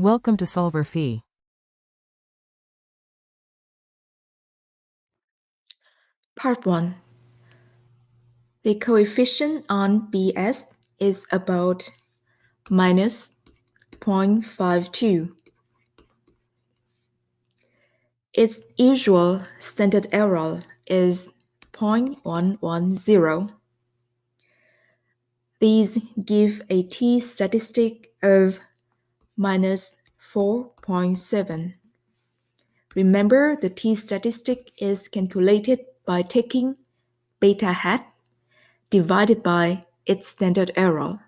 Welcome to solverfy. Part 1. The coefficient on BS is about minus 0.52. Its usual standard error is 0.110. These give a t-statistic of minus 4.7. Remember, the t-statistic is calculated by taking beta hat divided by its standard error.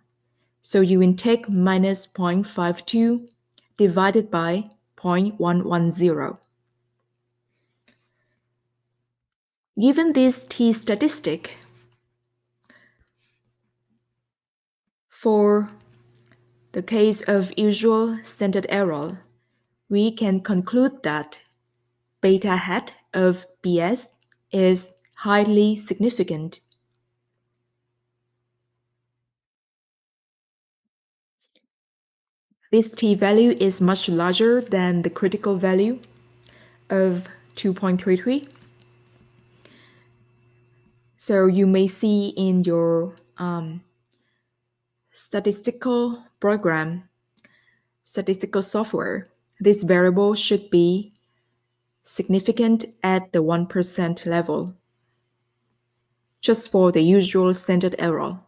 So you will take minus 0.52 divided by 0.110. Given this t-statistic, for the case of usual standard error, we can conclude that beta hat of BS is highly significant. This t-value is much larger than the critical value of 2.33. So you may see in your statistical program, statistical software, this variable should be significant at the 1% level, just for the usual standard error.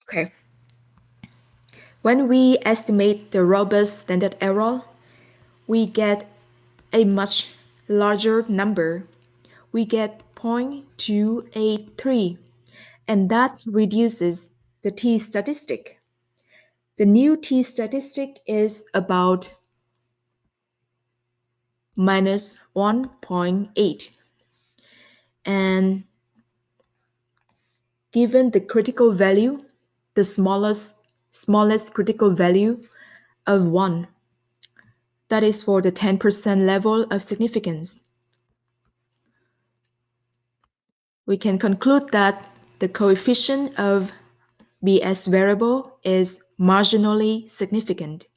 Okay. When we estimate the robust standard error, we get a much larger number. We get 0.283, and that reduces the t-statistic. The new t-statistic is about minus 1.8. And given the critical value, the smallest critical value of 1, that is for the 10% level of significance, we can conclude that the coefficient of BS variable is marginally significant.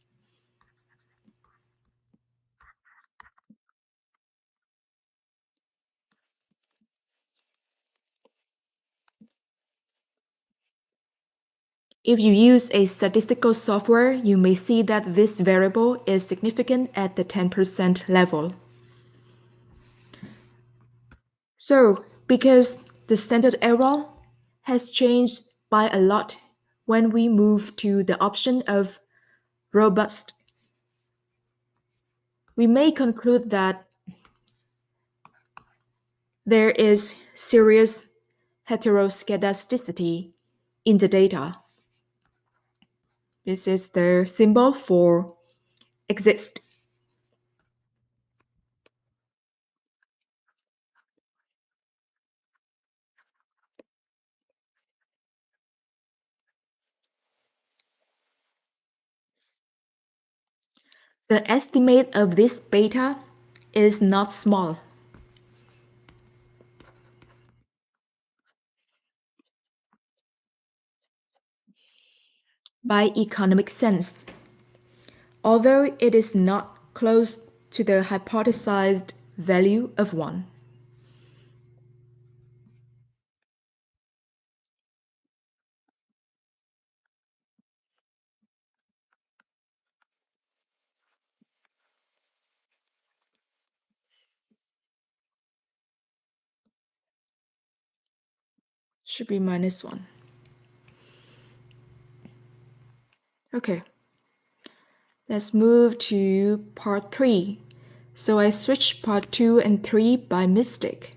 If you use a statistical software, you may see that this variable is significant at the 10% level. So, because the standard error has changed by a lot when we move to the option of robust, we may conclude that there is serious heteroscedasticity in the data. This is the symbol for exist. The estimate of this beta is not small. By economic sense, although it is not close to the hypothesized value of 1. Should be minus 1. Okay, let's move to part 3. So I switched part 2 and 3 by mistake.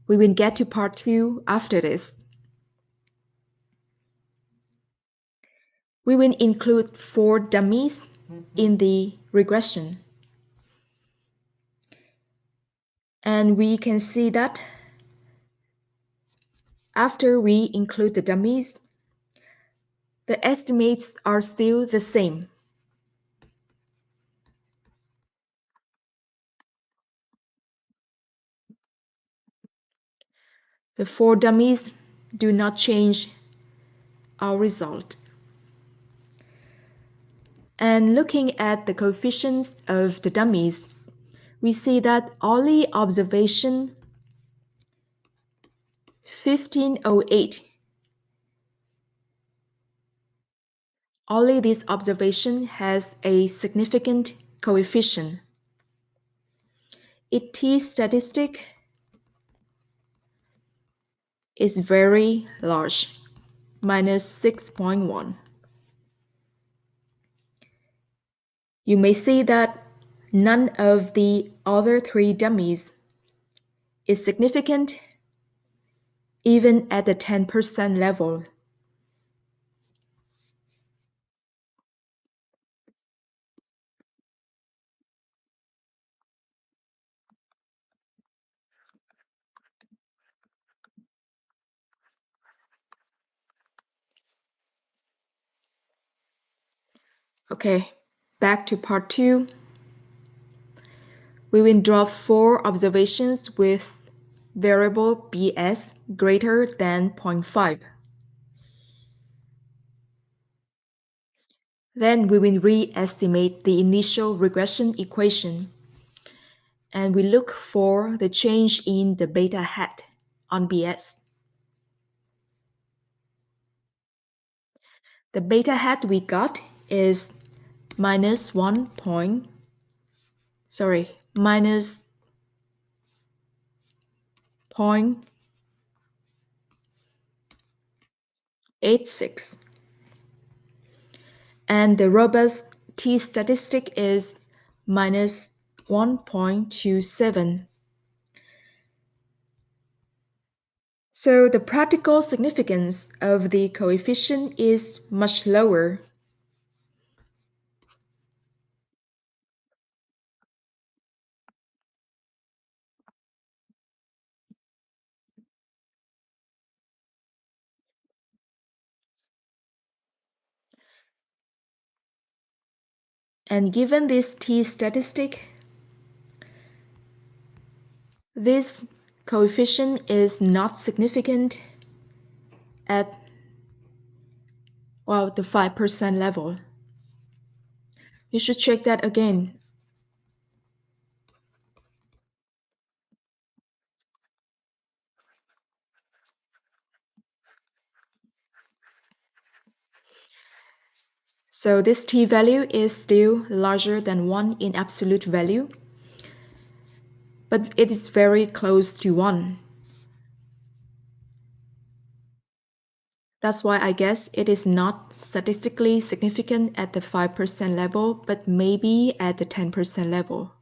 We will get to part 2 after this. We will include 4 dummies in the regression. And we can see that after we include the dummies, the estimates are still the same. The 4 dummies do not change our result. And looking at the coefficients of the dummies, we see that only observation 1508, only this observation has a significant coefficient. Its t-statistic is very large, minus 6.1. You may see that none of the other 3 dummies is significant even at the 10% level. Okay, back to part 2. We will draw 4 observations with variable bs greater than 0.5. Then we will re-estimate the initial regression equation, and we look for the change in the beta hat on bs. The beta hat we got is minus 0.86, and the robust t-statistic is minus 1.27. So the practical significance of the coefficient is much lower. And given this t-statistic, this coefficient is not significant at, well, the 5% level. You should check that again. So this t-value is still larger than 1 in absolute value, but it is very close to 1. That's why I guess it is not statistically significant at the 5% level, but maybe at the 10% level.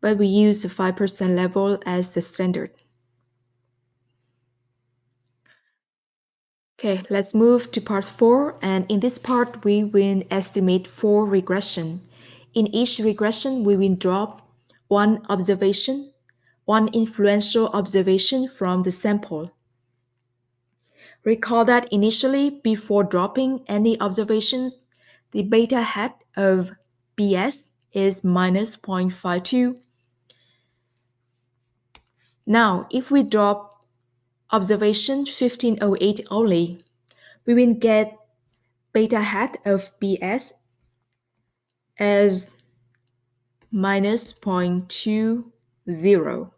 But we use the 5% level as the standard. Okay, let's move to part 4, and in this part we will estimate 4 regression. In each regression we will draw 1 observation, 1 influential observation from the sample. Recall that initially, before dropping any observations, the beta hat of BS is minus 0.52. Now, if we drop observation 1508 only, we will get beta hat of BS as minus 0.20.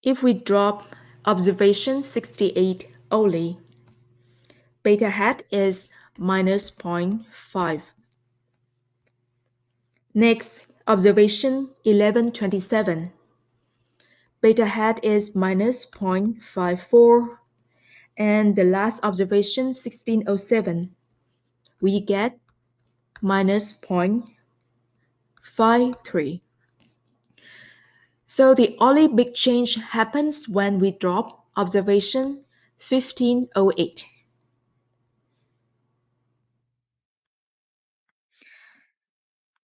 If we drop observation 68 only, beta hat is minus 0.5. Next, observation 1127. Beta hat is minus 0.54. And the last observation 1607. We get minus 0.53. So the only big change happens when we drop observation 1508.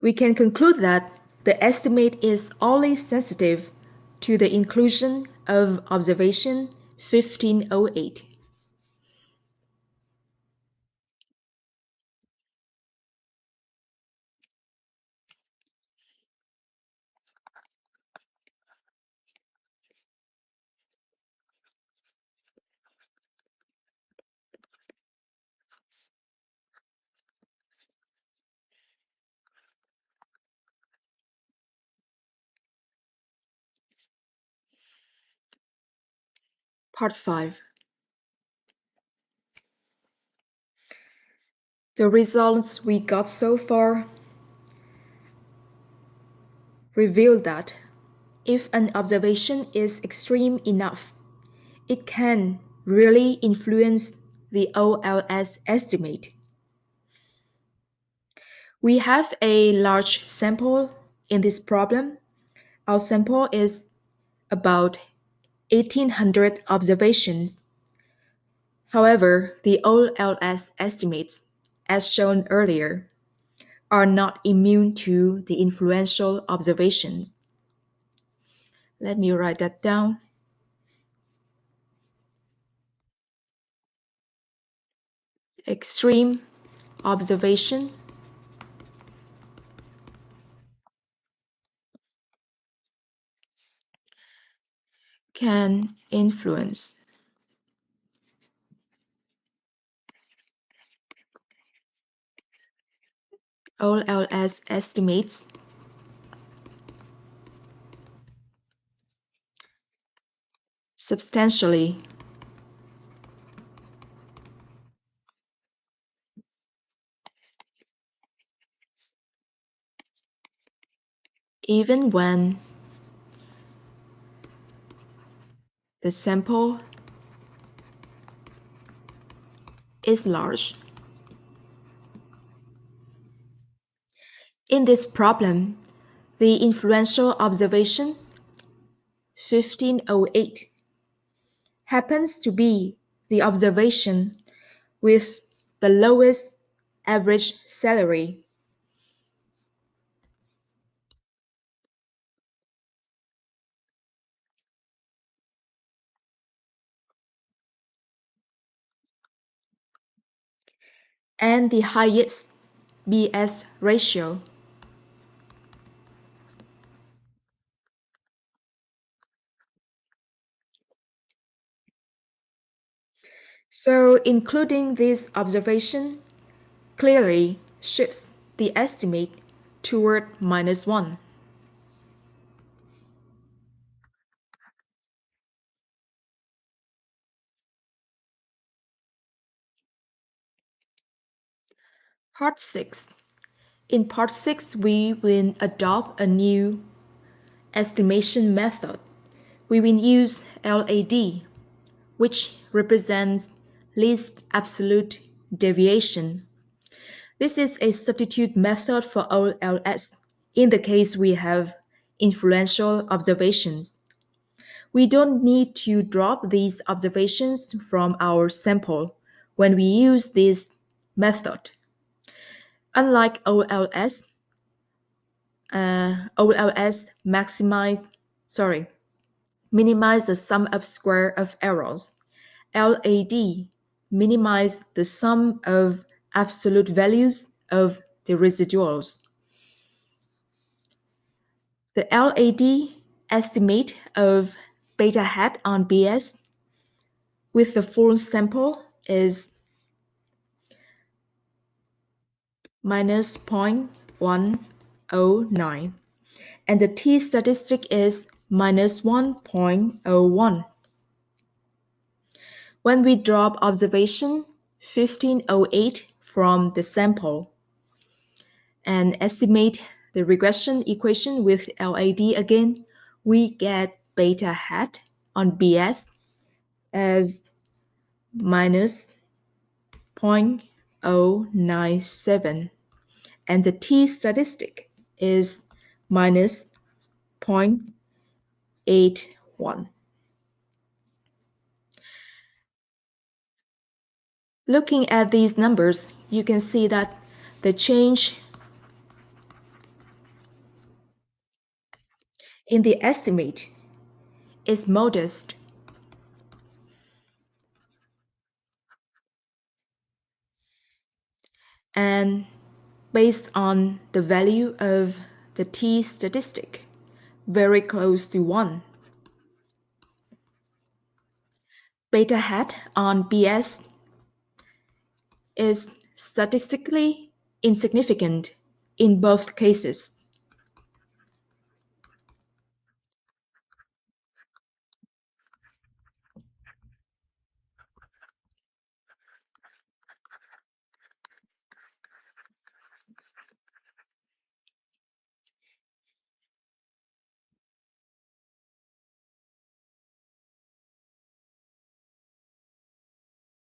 We can conclude that the estimate is only sensitive to the inclusion of observation 1508. Part 5. The results we got so far reveal that if an observation is extreme enough, it can really influence the OLS estimate. We have a large sample in this problem. Our sample is about 1,800 observations. However, the OLS estimates, as shown earlier, are not immune to the influential observations. Let me write that down. Extreme observation can influence OLS estimates substantially, even when the sample is large. In this problem, the influential observation 1508 happens to be the observation with the lowest average salary. And the highest BS ratio. So including this observation clearly shifts the estimate toward -1. Part 6. In Part 6, we will adopt a new estimation method. We will use LAD, which represents least absolute deviation. This is a substitute method for OLS in the case we have influential observations. We don't need to drop these observations from our sample when we use this method. Unlike OLS minimize the sum of square of errors. LAD minimize the sum of absolute values of the residuals. The LAD estimate of beta hat on BS with the full sample is minus 0.109 and the t-statistic is minus 1.01. When we drop observation 1508 from the sample and estimate the regression equation with LAD again, we get beta hat on BS as minus 0.097 and the t-statistic is minus 0.81. Looking at these numbers, you can see that the change in the estimate is modest. And based on the value of the t-statistic, very close to 1. Beta hat on BS is statistically insignificant in both cases.